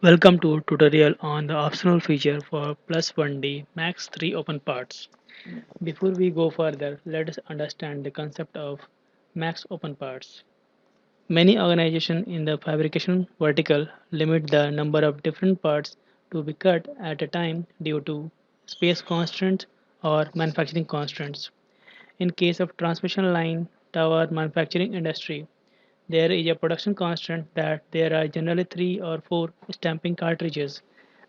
Welcome to tutorial on the optional feature for plus 1D Max 3 open parts. Before we go further, let us understand the concept of max open parts. Many organizations in the fabrication vertical limit the number of different parts to be cut at a time due to space constraints or manufacturing constraints. In case of transmission line tower manufacturing industry, there is a production constraint that there are generally 3 or 4 stamping cartridges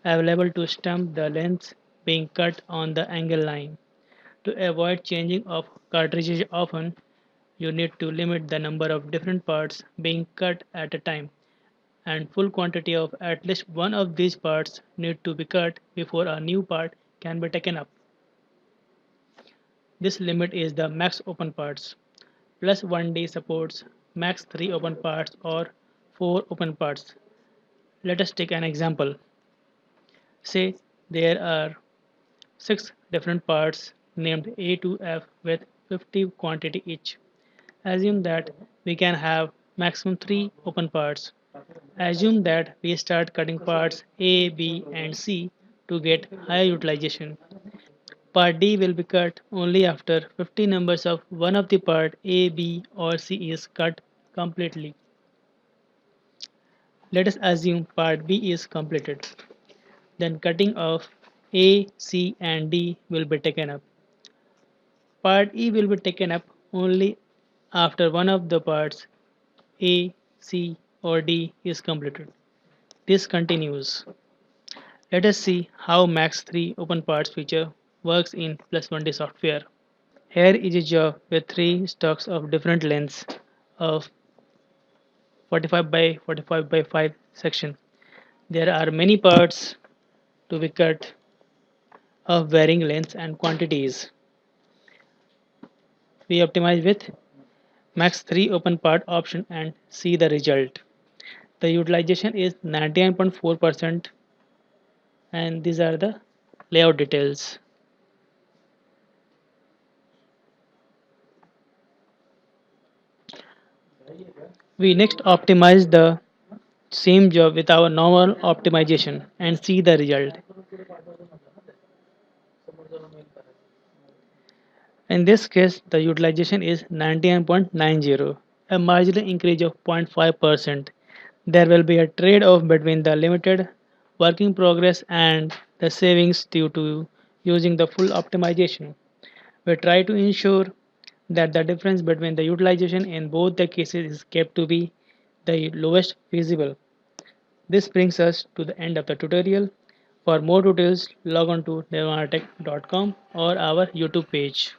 available to stamp the lengths being cut on the angle line. To avoid changing of cartridges often, you need to limit the number of different parts being cut at a time, and full quantity of at least one of these parts need to be cut before a new part can be taken up. This limit is the max open parts. Plus 1D supports max 3 open parts or 4 open parts. Let us take an example. Say there are 6 different parts named A to F with 50 quantity each. Assume that we can have maximum 3 open parts. Assume that we start cutting parts A, B and C to get higher utilization. Part D will be cut only after 50 numbers of one of the part A, B or C is cut completely. Let us assume part B is completed. Then cutting of A, C and D will be taken up. Part E will be taken up only after one of the parts A, C or D is completed. This continues. Let us see how Max 3 open parts feature works in Plus 1D software. Here is a job with 3 stocks of different lengths of 45 by 45 by 5 section. There are many parts to be cut of varying lengths and quantities. We optimize with max 3 open part option and see the result. The utilization is 99.4% and these are the layout details. We next optimize the same job with our normal optimization and see the result. In this case, the utilization is 99.90, a marginal increase of 0.5%. There will be a trade-off between the limited working progress and the savings due to using the full optimization. We try to ensure that the difference between the utilization in both the cases is kept to be the lowest feasible. This brings us to the end of the tutorial. For more details, log on to nirvanatech.com or our YouTube page.